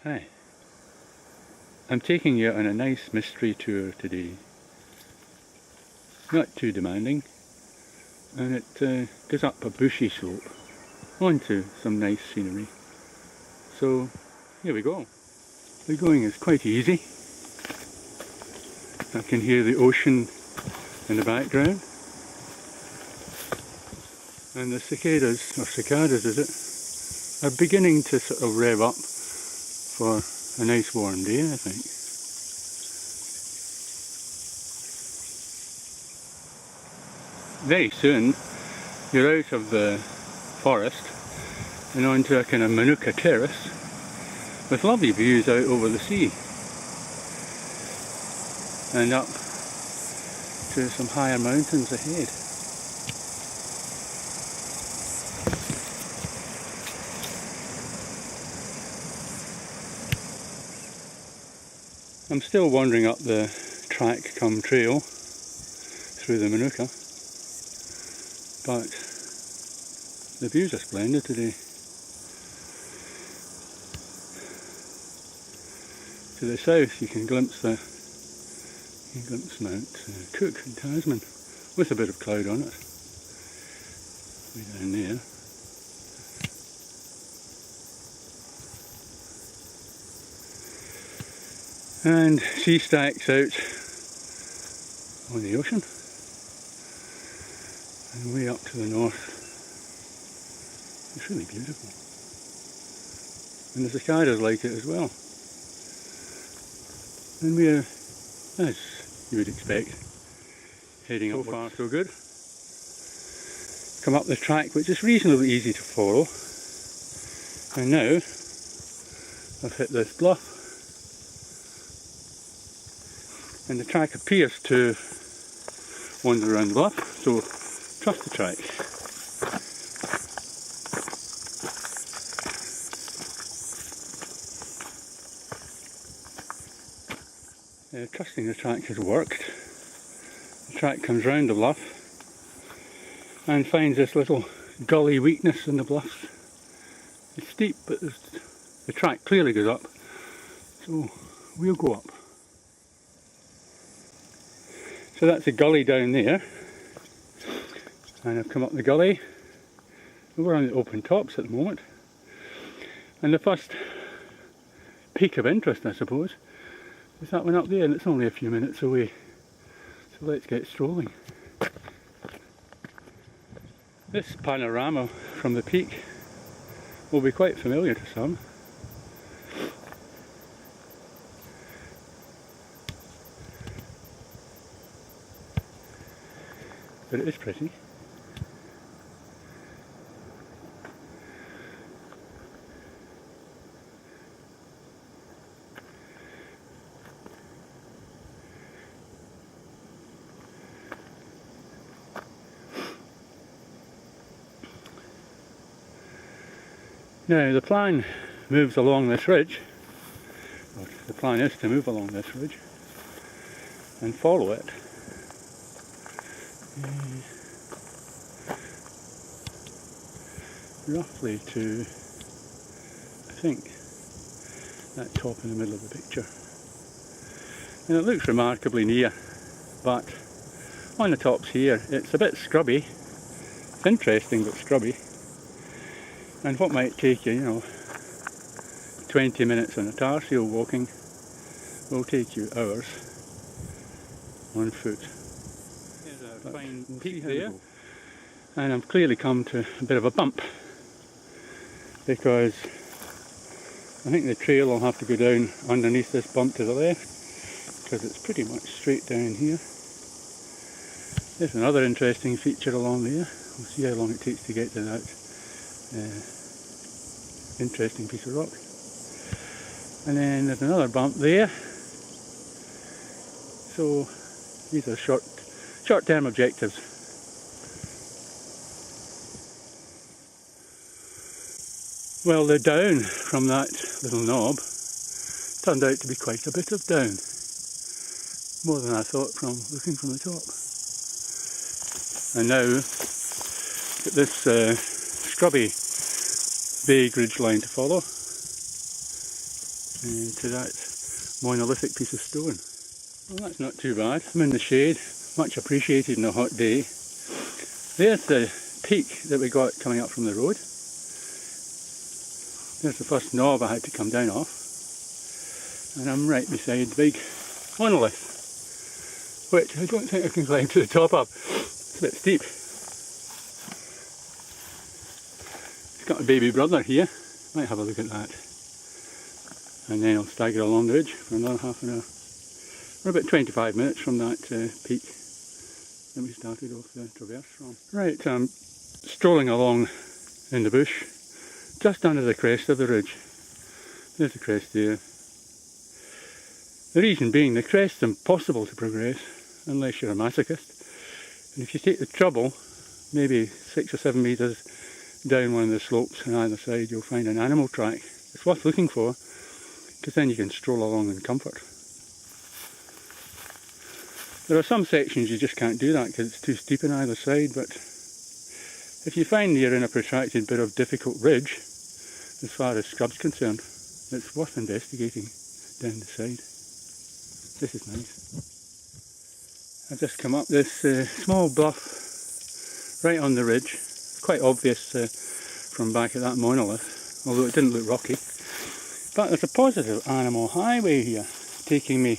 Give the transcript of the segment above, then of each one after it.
Hi, I'm taking you on a nice mystery tour today. Not too demanding, and it goes up a bushy slope onto some nice scenery. So here we go. The going is quite easy. I can hear the ocean in the background, and the cicadas, or cicadas is it, are beginning to sort of rev up for a nice warm day, I think. Very soon you're out of the forest and onto a kind of Manuka terrace with lovely views out over the sea and up to some higher mountains ahead. I'm still wandering up the track come trail through the Manuka, but the views are splendid today. To the south you can glimpse Mount Cook in Tasman with a bit of cloud on it, way down there. And sea stacks out on the ocean, and way up to the north. It's really beautiful, and the cicadas like it as well. And we're, as you would expect, heading up. So far so good. Come up the track, which is reasonably easy to follow, and now I've hit this bluff. And the track appears to wander around the bluff, so trust the track. Trusting the track has worked. The track comes round the bluff and finds this little gully weakness in the bluffs. It's steep, but the track clearly goes up, so we'll go up. So that's a gully down there, and I've come up the gully. We're on the open tops at the moment, and the first peak of interest, I suppose, is that one up there, and it's only a few minutes away. So let's get strolling. This panorama from the peak will be quite familiar to some. But it is pretty. Now the plan moves along this ridge, or the plan is to move along this ridge and follow it. Roughly to, I think, that top in the middle of the picture. And it looks remarkably near, but on the tops here it's a bit scrubby. It's interesting but scrubby. And what might take you, 20 minutes on a tar seal walking will take you hours on foot. There's a fine peak there, and I've clearly come to a bit of a bump, because I think the trail will have to go down underneath this bump to the left, because it's pretty much straight down here. There's another interesting feature along there. We'll see how long it takes to get to that interesting piece of rock. And then there's another bump there. So these are short-term objectives. Well, the down from that little knob turned out to be quite a bit of down. More than I thought from looking from the top. And now, got this scrubby vague ridge line to follow. to that monolithic piece of stone. Well, that's not too bad. I'm in the shade, much appreciated on a hot day. There's the peak that we got coming up from the road. There's the first knob I had to come down off. And I'm right beside the big monolith, which I don't think I can climb to the top of. It's a bit steep. It's got a baby brother here. Might have a look at that. And then I'll stagger along the ridge for another half an hour. We're about 25 minutes from that peak that we started off the traverse from. Right, I'm strolling along in the bush, just under the crest of the ridge. There's the crest there. The reason being, the crest's impossible to progress unless you're a masochist. And if you take the trouble, maybe 6 or 7 metres down one of the slopes on either side, you'll find an animal track. It's worth looking for, because then you can stroll along in comfort. There are some sections you just can't do that because it's too steep on either side, but if you find you're in a protracted bit of difficult ridge, as far as scrub's concerned, it's worth investigating down the side. This is nice. I've just come up this small bluff right on the ridge. It's quite obvious from back at that monolith, although it didn't look rocky. But there's a positive animal highway here, taking me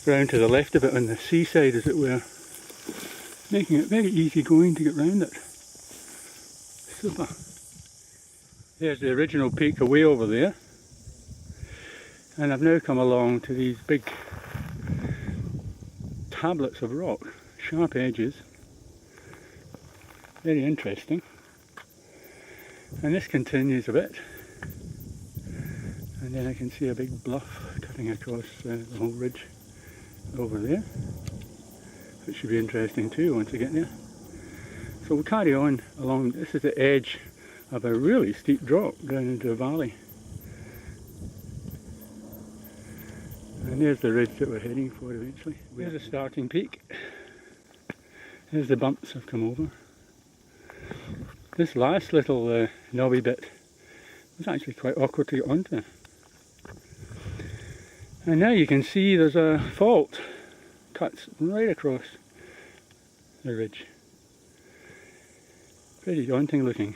round to the left of it on the seaside, as it were, making it very easy going to get round it. Super. There's the original peak away over there, and I've now come along to these big tablets of rock, sharp edges, very interesting. And this continues a bit, and then I can see a big bluff cutting across the whole ridge over there, which should be interesting too once I get there. So we'll carry on along. This is the edge of a really steep drop down into a valley, and there's the ridge that we're heading for eventually. There's the starting peak. There's the bumps I've come over. This last little knobby bit was actually quite awkward to get onto. And now you can see there's a fault cuts right across the ridge. Pretty daunting looking,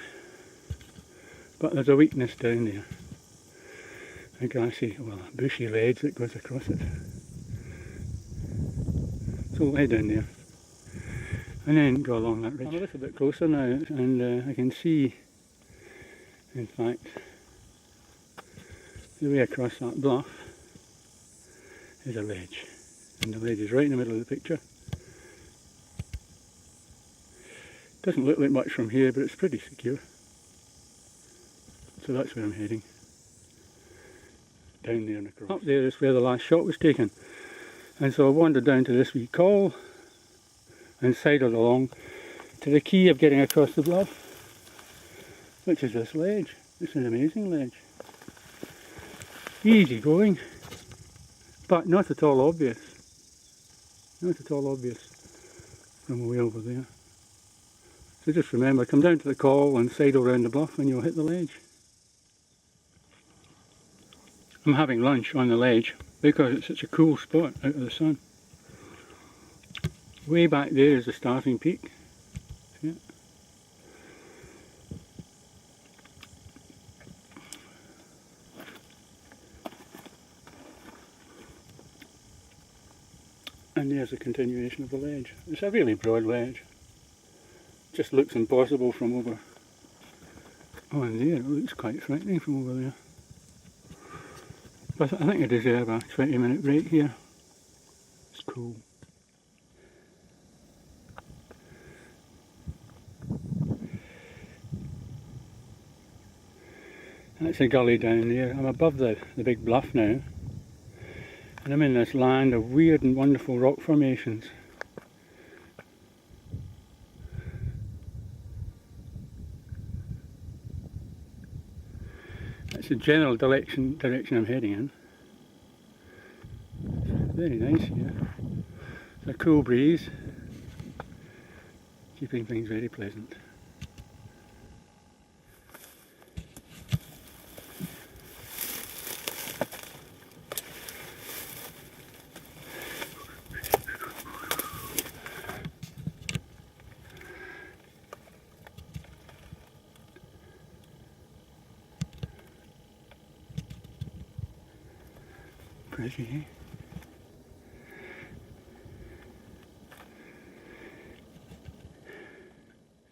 but there's a weakness down there. A grassy, well, a bushy ledge that goes across it. So we'll head down there and then go along that ridge. I'm a little bit closer now, and I can see, in fact, the way across that bluff is a ledge, and the ledge is right in the middle of the picture. Doesn't look like much from here, but it's pretty secure. So that's where I'm heading. Down there and across. Up there is where the last shot was taken, and so I wandered down to this wee col and sidled along to the key of getting across the bluff, which is this ledge. It's an amazing ledge. Easy going, but not at all obvious. Not at all obvious from way over there. So just remember, come down to the col and sidle round the bluff and you'll hit the ledge. I'm having lunch on the ledge because it's such a cool spot out of the sun. Way back there is the starting peak. See it? And there's a continuation of the ledge. It's a really broad ledge. Just looks impossible from over on there. It looks quite frightening from over there. But I think I deserve a 20-minute break here. It's cool. That's a gully down there. I'm above the big bluff now, and I'm in this land of weird and wonderful rock formations. That's the general direction I'm heading in. It's very nice here. It's a cool breeze, keeping things very pleasant. pretty,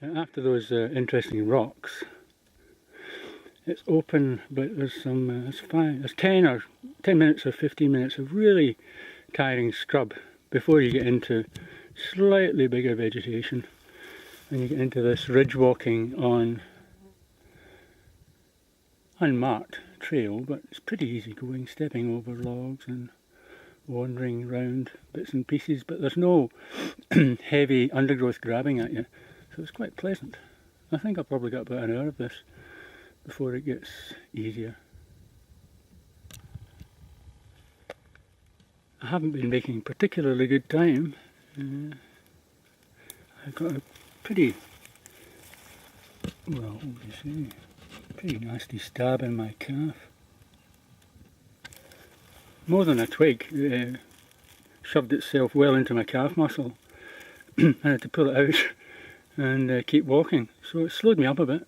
eh? After those interesting rocks, it's open, but there's some, there's 10 minutes or 15 minutes of really tiring scrub before you get into slightly bigger vegetation, and you get into this ridge walking on unmarked trail, but it's pretty easy going, stepping over logs and wandering around bits and pieces, but there's no heavy undergrowth grabbing at you, so it's quite pleasant. I think I've probably got about an hour of this before it gets easier. I haven't been making particularly good time. I've got a pretty, well, what would you say, pretty nasty stab in my calf. More than a twig shoved itself well into my calf muscle. I had to pull it out and keep walking, so it slowed me up a bit.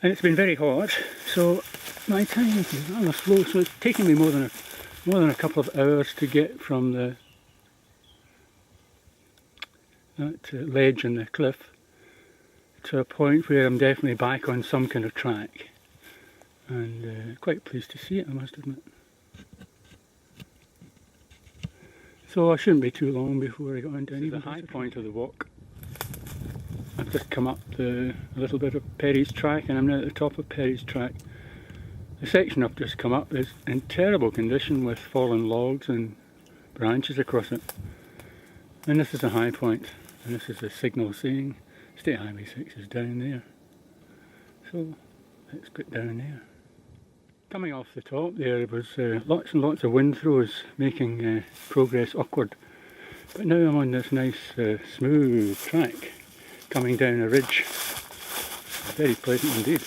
And it's been very hot, so my time is rather slow, so it's taken me more than a couple of hours to get from that ledge in the cliff to a point where I'm definitely back on some kind of track, and quite pleased to see it, I must admit. So I shouldn't be too long before I got into any. The high point of the walk. I've just come up a little bit of Perry's track, and I'm now at the top of Perry's track. The section I've just come up is in terrible condition with fallen logs and branches across it. And this is the high point, and this is the signal saying State Highway 6 is down there. So let's get down there. Coming off the top there was lots and lots of wind throws making progress awkward. But now I'm on this nice smooth track coming down a ridge. Very pleasant indeed.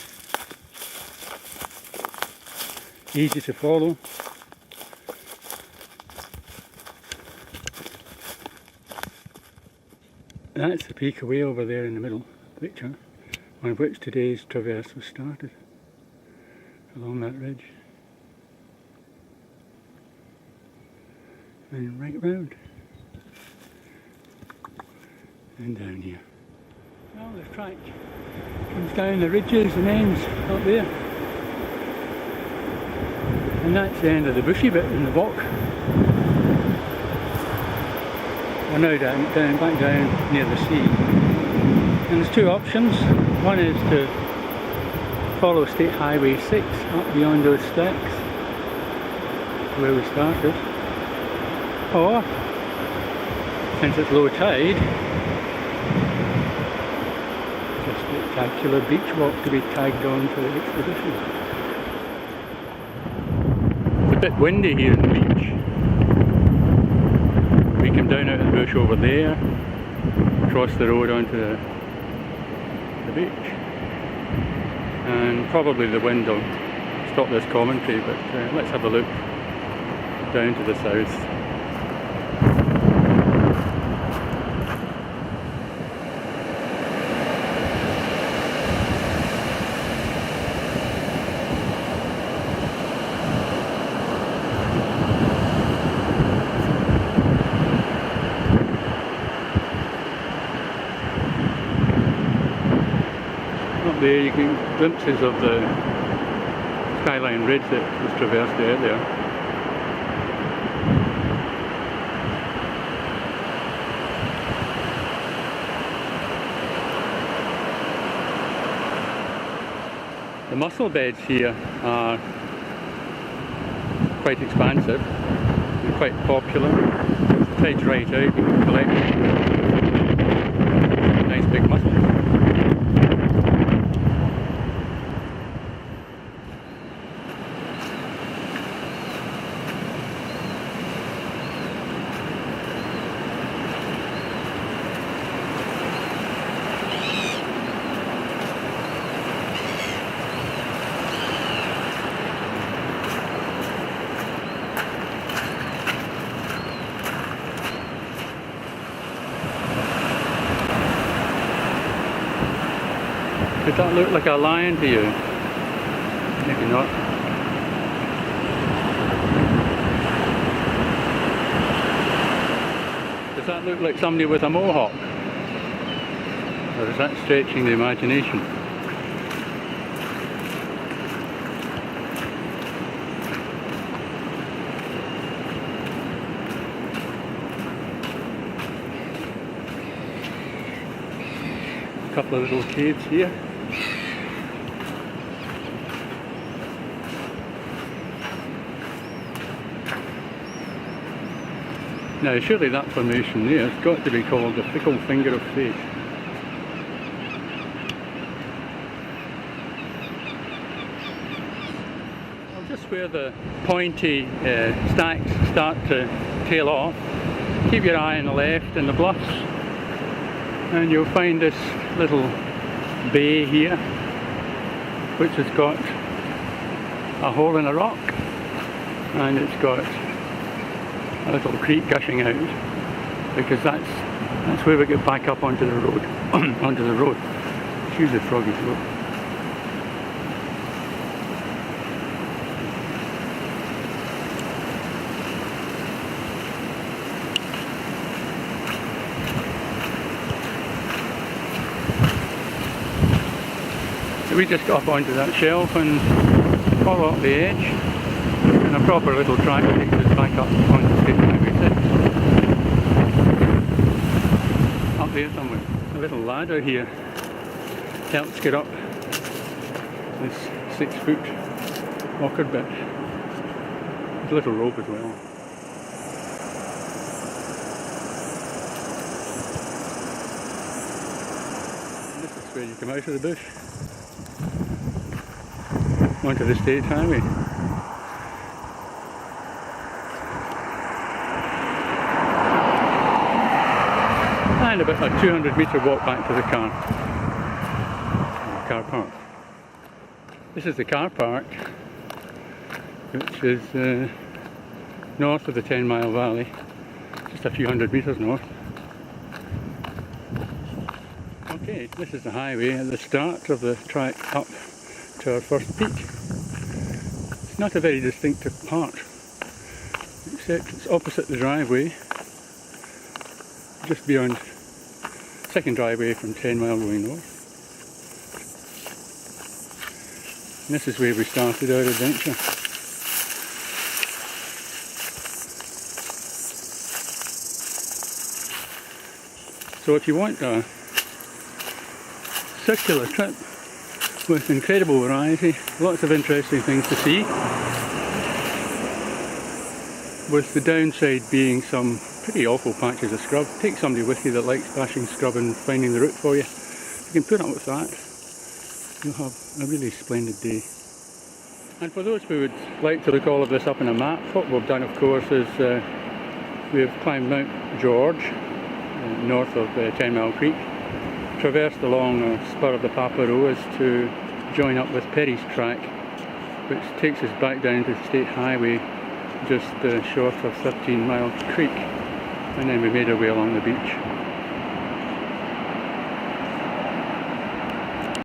Easy to follow. That's the peak away over there in the middle picture, on which today's traverse was started, along that ridge. And right round. And down here. Well, the track comes down the ridges and ends up there. And that's the end of the bushy bit in the walk. We're now back down near the sea. And there's two options. One is to follow State Highway 6 up beyond those stacks where we started. Or, since it's low tide, it's a spectacular beach walk to be tagged on to the expedition. It's a bit windy here in the beach. We come down out of the bush over there, across the road onto the beach, and probably the wind will stop this commentary, but let's have a look down to the south. There you get glimpses of the skyline ridge that was traversed earlier. The mussel beds here are quite expansive and quite popular. The tide's right out, you can collect nice big mussels. Did that look like a lion to you? Maybe not. Does that look like somebody with a mohawk? Or is that stretching the imagination? A couple of little caves here. Now surely that formation there has got to be called the fickle finger of fate. Well, just where the pointy stacks start to tail off, keep your eye on the left and the bluffs, and you'll find this little bay here which has got a hole in a rock, and it's got a little creek gushing out, because that's where we get back up onto the road. Onto the road. Excuse the froggy throat. So we just got up onto that shelf and follow up the edge, and a proper little track takes us back up onto State Highway 6. Up there somewhere. A little ladder here helps get up this 6-foot awkward bit. There's a little rope as well. And this is where you come out of the bush onto the State Highway. And about a 200-metre walk back to the car park. This is the car park, which is north of the 10 Mile Valley, just a few hundred metres north. Okay, this is the highway at the start of the track up to our first peak. It's not a very distinctive part, except it's opposite the driveway, just beyond second driveway from 10 Mile going north. And this is where we started our adventure. So if you want a circular trip with incredible variety, lots of interesting things to see, with the downside being some pretty awful patches of scrub, take somebody with you that likes bashing scrub and finding the route for you. If you can put up with that, you'll have a really splendid day. And for those who would like to look all of this up on a map, what we've done of course is we've climbed Mount George, north of 10 Mile Creek, traversed along a spur of the Paparoas to join up with Perry's track, which takes us back down to the State Highway just short of 13 Mile Creek, and then we made our way along the beach.